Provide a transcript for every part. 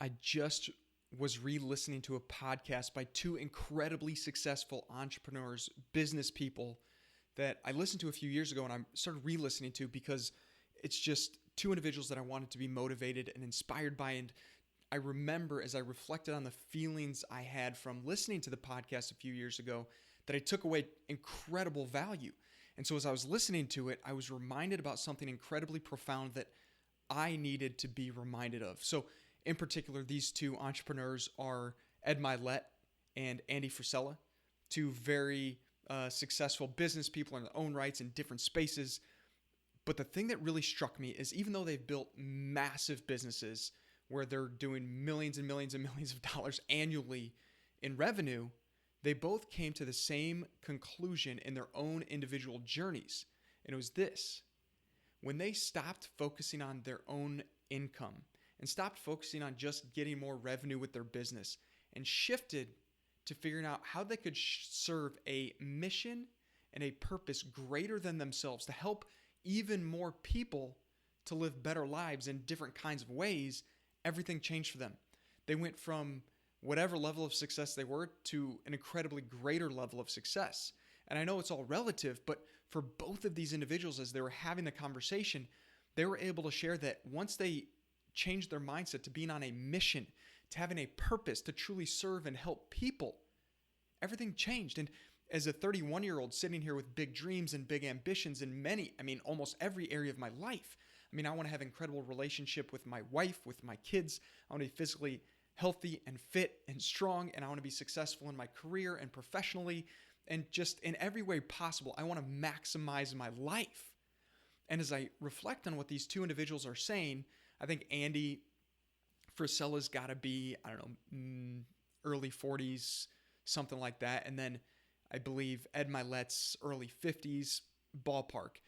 I just was re-listening to a podcast by two incredibly successful entrepreneurs, business people that I listened to a few years ago, and I started re-listening to because it's just two individuals that I wanted to be motivated and inspired by. And I remember as I reflected on the feelings I had from listening to the podcast a few years ago that I took away incredible value. And so as I was listening to it, I was reminded about something incredibly profound that I needed to be reminded of. So in particular, these two entrepreneurs are Ed Milet and Andy Frisella, two very successful business people in their own rights in different spaces. But the thing that really struck me is even though they've built massive businesses where they're doing millions and millions and millions of dollars annually in revenue, they both came to the same conclusion in their own individual journeys. And it was this: when they stopped focusing on their own income and stopped focusing on just getting more revenue with their business and shifted to figuring out how they could serve a mission and a purpose greater than themselves to help even more people to live better lives in different kinds of ways, everything changed for them. They went from whatever level of success they were to an incredibly greater level of success. And I know it's all relative, but for both of these individuals, as they were having the conversation, they were able to share that once they changed their mindset to being on a mission, to having a purpose, to truly serve and help people, everything changed. And as a 31-year-old sitting here with big dreams and big ambitions in almost every area of my life. I want to have an incredible relationship with my wife, with my kids. I want to be physically healthy and fit and strong, and I want to be successful in my career and professionally, and just in every way possible. I want to maximize my life. And as I reflect on what these two individuals are saying, I think Andy Frisella's got to be, early 40s, something like that. And then I believe Ed Milet's early 50s, ballpark.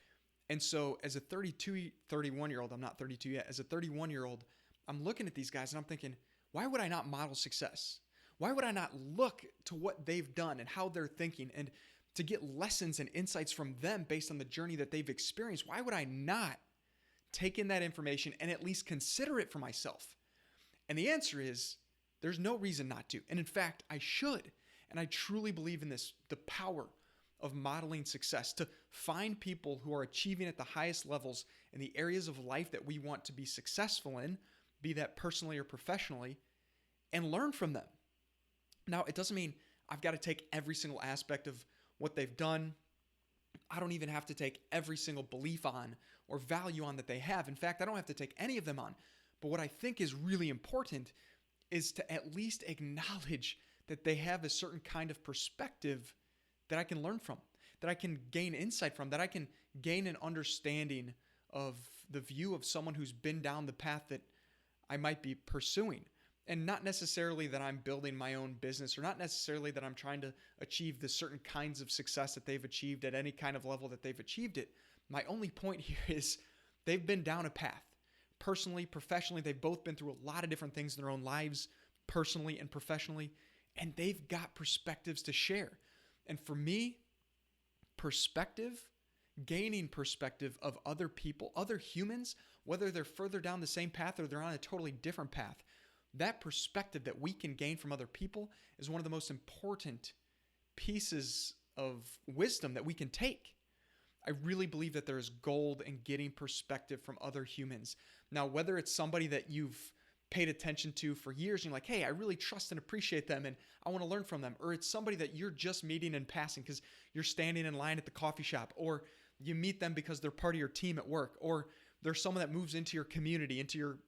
And so as a 31-year-old, I'm not 32 yet, as a 31-year-old, I'm looking at these guys and I'm thinking, why would I not model success? Why would I not look to what they've done and how they're thinking and to get lessons and insights from them based on the journey that they've experienced? Why would I not take in that information and at least consider it for myself? And the answer is there's no reason not to. And in fact, I should. And I truly believe in this, the power of modeling success, to find people who are achieving at the highest levels in the areas of life that we want to be successful in, be that personally or professionally, and learn from them. Now, it doesn't mean I've got to take every single aspect of what they've done. I don't even have to take every single belief on or value on that they have. In fact, I don't have to take any of them on. But what I think is really important is to at least acknowledge that they have a certain kind of perspective that I can learn from, that I can gain insight from, that I can gain an understanding of the view of someone who's been down the path that I might be pursuing. And not necessarily that I'm building my own business, or not necessarily that I'm trying to achieve the certain kinds of success that they've achieved at any kind of level that they've achieved it. My only point here is they've been down a path. Personally, professionally, they've both been through a lot of different things in their own lives, personally and professionally, and they've got perspectives to share. And for me, perspective, gaining perspective of other people, other humans, whether they're further down the same path or they're on a totally different path, that perspective that we can gain from other people is one of the most important pieces of wisdom that we can take. I really believe that there is gold in getting perspective from other humans. Now, whether it's somebody that you've paid attention to for years and you're like, hey, I really trust and appreciate them and I want to learn from them, or it's somebody that you're just meeting in passing because you're standing in line at the coffee shop, or you meet them because they're part of your team at work, or there's someone that moves into your community, into your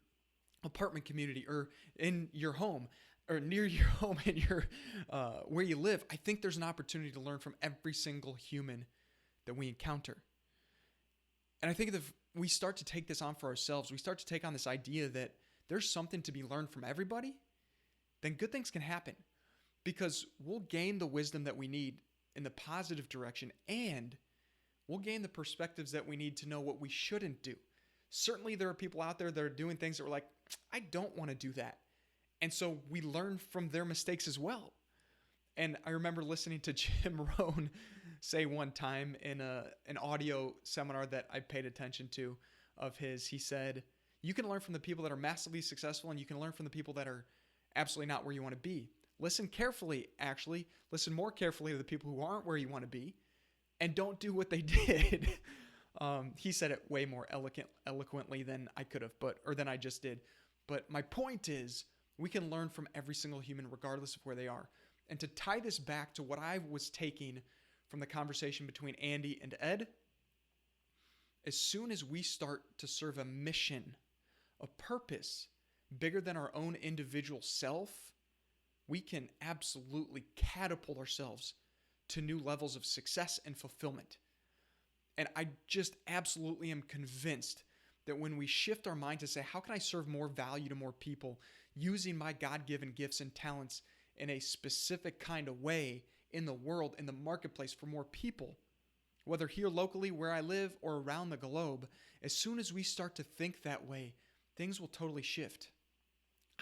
apartment community, or in your home, or near your home and your where you live. I think there's an opportunity to learn from every single human that we encounter. And I think that if we start to take this on for ourselves, we start to take on this idea that there's something to be learned from everybody, then good things can happen, because we'll gain the wisdom that we need in the positive direction, and we'll gain the perspectives that we need to know what we shouldn't do. Certainly there are people out there that are doing things that we're like, I don't want to do that. And so we learn from their mistakes as well. And I remember listening to Jim Rohn say one time in an audio seminar that I paid attention to of his, he said, You can learn from the people that are massively successful, and you can learn from the people that are absolutely not where you want to be. Listen carefully, actually. Listen more carefully to the people who aren't where you want to be, and don't do what they did. He said it way more eloquently than I could have, or than I just did. But my point is, we can learn from every single human regardless of where they are. And to tie this back to what I was taking from the conversation between Andy and Ed, as soon as we start to serve a mission, a purpose bigger than our own individual self, we can absolutely catapult ourselves to new levels of success and fulfillment. And I just absolutely am convinced that when we shift our mind to say, how can I serve more value to more people using my God-given gifts and talents in a specific kind of way in the world, in the marketplace for more people, whether here locally where I live or around the globe, as soon as we start to think that way, things will totally shift.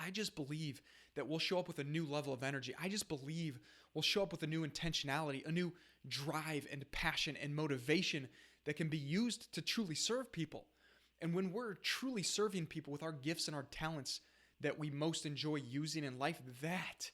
I just believe that we'll show up with a new level of energy. I just believe we'll show up with a new intentionality, a new drive and passion and motivation that can be used to truly serve people. And when we're truly serving people with our gifts and our talents that we most enjoy using in life, that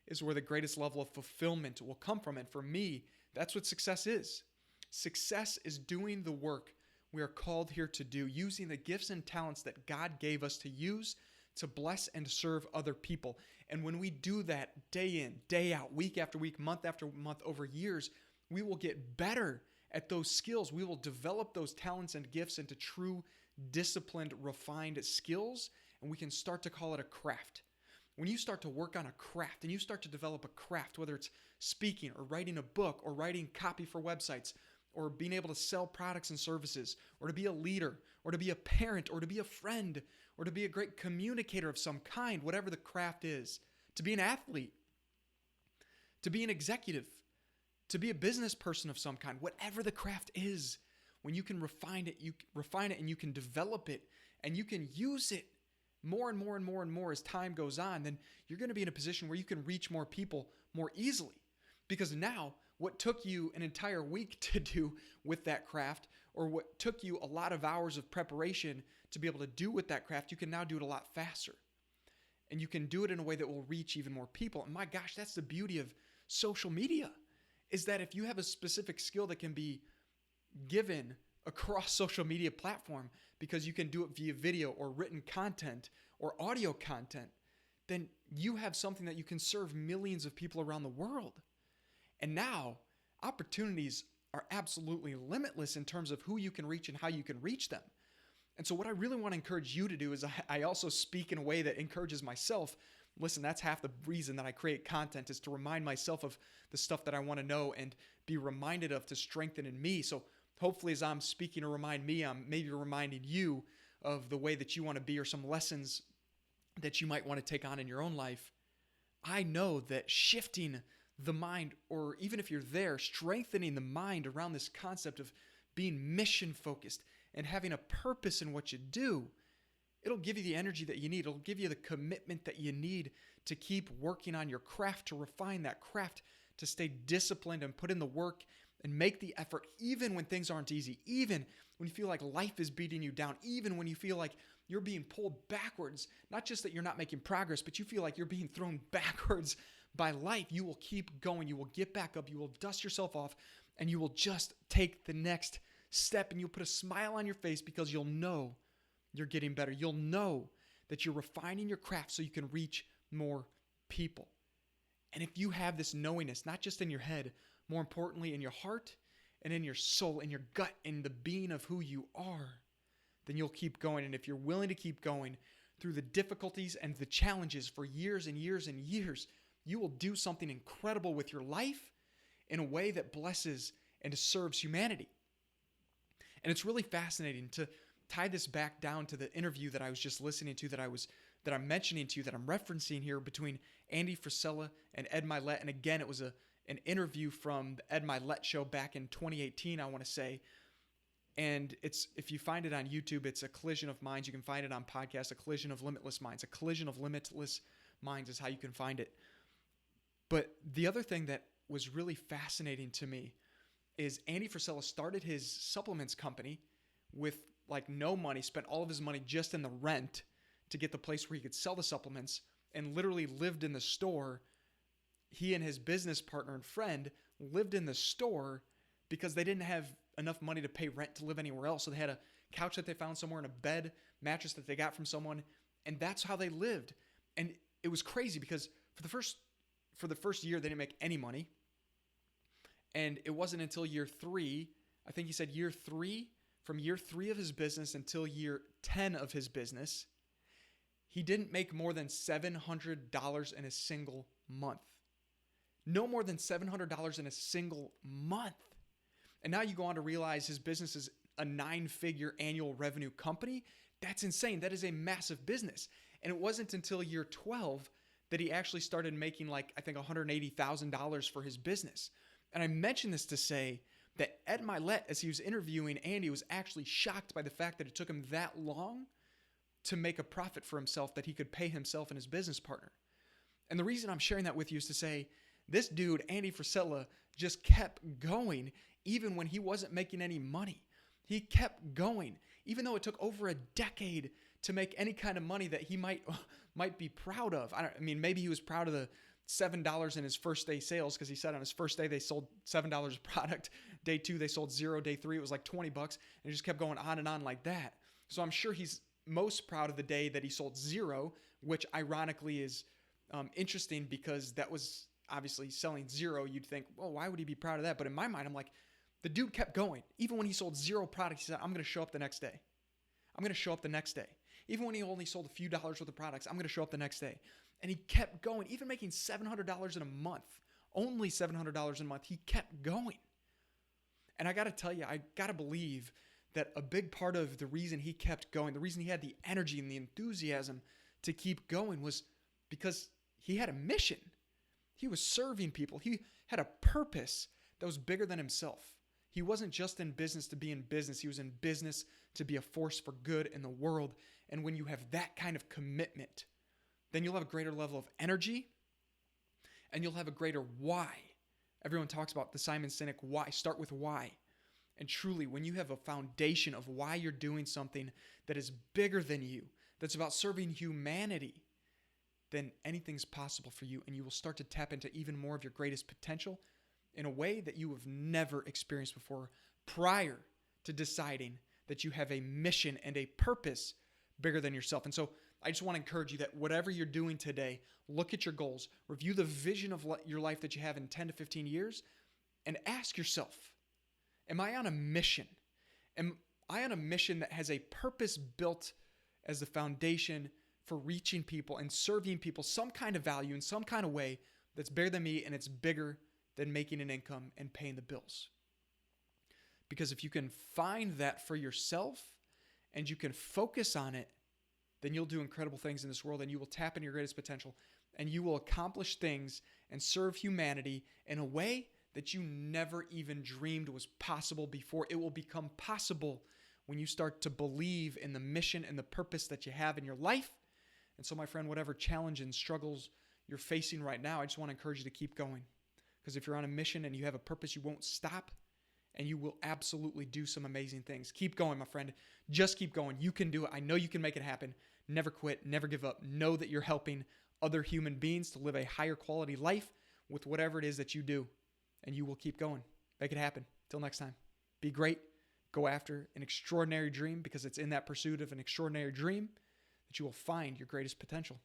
is where the greatest level of fulfillment will come from. And for me, that's what success is. Success is doing the work we are called here to do, using the gifts and talents that God gave us to use to bless and serve other people. And when we do that day in, day out, week after week, month after month, over years, we will get better at those skills. We will develop those talents and gifts into true, disciplined, refined skills, and we can start to call it a craft. When you start to work on a craft and you start to develop a craft, whether it's speaking or writing a book or writing copy for websites or being able to sell products and services or to be a leader or to be a parent or to be a friend or to be a great communicator of some kind, whatever the craft is, to be an athlete, to be an executive, to be a business person of some kind, whatever the craft is, when you can refine it and you can develop it and you can use it more and more and more and more as time goes on, then you're going to be in a position where you can reach more people more easily. Because now, what took you an entire week to do with that craft, or what took you a lot of hours of preparation to be able to do with that craft, you can now do it a lot faster. And you can do it in a way that will reach even more people. And my gosh, that's the beauty of social media, is that if you have a specific skill that can be given across social media platform because you can do it via video or written content or audio content, then you have something that you can serve millions of people around the world. And now opportunities are absolutely limitless in terms of who you can reach and how you can reach them. And so what I really want to encourage you to do is I also speak in a way that encourages myself. Listen, that's half the reason that I create content, is to remind myself of the stuff that I want to know and be reminded of to strengthen in me. So hopefully as I'm speaking to remind me, I'm maybe reminding you of the way that you want to be or some lessons that you might want to take on in your own life. I know that shifting the mind, or even if you're there, strengthening the mind around this concept of being mission focused and having a purpose in what you do, it'll give you the energy that you need. It'll give you the commitment that you need to keep working on your craft, to refine that craft, to stay disciplined and put in the work and make the effort, even when things aren't easy, even when you feel like life is beating you down, even when you feel like you're being pulled backwards. Not just that you're not making progress, but you feel like you're being thrown backwards by life. You will keep going. You will get back up. You will dust yourself off, and you will just take the next step, and you'll put a smile on your face because you'll know you're getting better. You'll know that you're refining your craft so you can reach more people. And if you have this knowingness, not just in your head, more importantly in your heart and in your soul, in your gut, in the being of who you are, then you'll keep going. And if you're willing to keep going through the difficulties and the challenges for years and years and years, you will do something incredible with your life in a way that blesses and serves humanity. And it's really fascinating to tie this back down to the interview that I was just listening to, that I'm mentioning to you, that I'm referencing here, between Andy Frisella and Ed Mylett. And again, it was an interview from the Ed Mylett show back in 2018, I want to say. And it's, if you find it on YouTube, it's A Collision of Minds. You can find it on podcast, A Collision of Limitless Minds. A Collision of Limitless Minds is how you can find it. But the other thing that was really fascinating to me is Andy Frisella started his supplements company with like no money, spent all of his money just in the rent to get the place where he could sell the supplements, and literally lived in the store. He and his business partner and friend lived in the store because they didn't have enough money to pay rent to live anywhere else. So they had a couch that they found somewhere and a bed, mattress that they got from someone, and that's how they lived. And it was crazy because for the first year they didn't make any money. And it wasn't until year 3, I think he said year 3, from year 3 of his business until year 10 of his business, he didn't make more than $700 in a single month. No more than $700 in a single month. And now you go on to realize his business is a 9-figure annual revenue company. That's insane. That is a massive business. And it wasn't until year 12 that he actually started making like, I think $180,000 for his business. And I mention this to say that Ed Milet, as he was interviewing Andy, was actually shocked by the fact that it took him that long to make a profit for himself that he could pay himself and his business partner. And the reason I'm sharing that with you is to say, this dude, Andy Frisella, just kept going even when he wasn't making any money. He kept going, even though it took over a decade to make any kind of money that he might be proud of. I mean, maybe he was proud of the $7 in his first day sales, because he said on his first day they sold $7 a product. Day 2 they sold 0. Day 3 it was like $20, and it just kept going on and on like that. So I'm sure he's most proud of the day that he sold 0, which ironically is interesting because that was obviously selling 0. You'd think, well, why would he be proud of that? But in my mind, I'm like, the dude kept going. Even when he sold 0 products, he said, I'm going to show up the next day. I'm going to show up the next day. Even when he only sold a few dollars worth of products, I'm going to show up the next day. And he kept going, even making $700 in a month, only $700 a month. He kept going. And I got to tell you, I got to believe that a big part of the reason he kept going, the reason he had the energy and the enthusiasm to keep going was because he had a mission. He was serving people. He had a purpose that was bigger than himself. He wasn't just in business to be in business. He was in business to be a force for good in the world. And when you have that kind of commitment, then you'll have a greater level of energy and you'll have a greater why. Everyone talks about the Simon Sinek why. Start with why. And truly, when you have a foundation of why you're doing something that is bigger than you, that's about serving humanity, then anything's possible for you, and you will start to tap into even more of your greatest potential in a way that you have never experienced before prior to deciding that you have a mission and a purpose bigger than yourself. And so I just want to encourage you that whatever you're doing today, look at your goals, review the vision of your life that you have in 10 to 15 years, and ask yourself, am I on a mission? Am I on a mission that has a purpose built as the foundation for reaching people and serving people some kind of value in some kind of way that's bigger than me, and it's bigger than making an income and paying the bills? Because if you can find that for yourself and you can focus on it, then you'll do incredible things in this world, and you will tap into your greatest potential, and you will accomplish things and serve humanity in a way that you never even dreamed was possible before. It will become possible when you start to believe in the mission and the purpose that you have in your life. And so, my friend, whatever challenge and struggles you're facing right now, I just want to encourage you to keep going. Because if you're on a mission and you have a purpose, you won't stop, and you will absolutely do some amazing things. Keep going, my friend. Just keep going. You can do it. I know you can make it happen. Never quit. Never give up. Know that you're helping other human beings to live a higher quality life with whatever it is that you do, and you will keep going. Make it happen. Till next time. Be great. Go after an extraordinary dream, because it's in that pursuit of an extraordinary dream that you will find your greatest potential.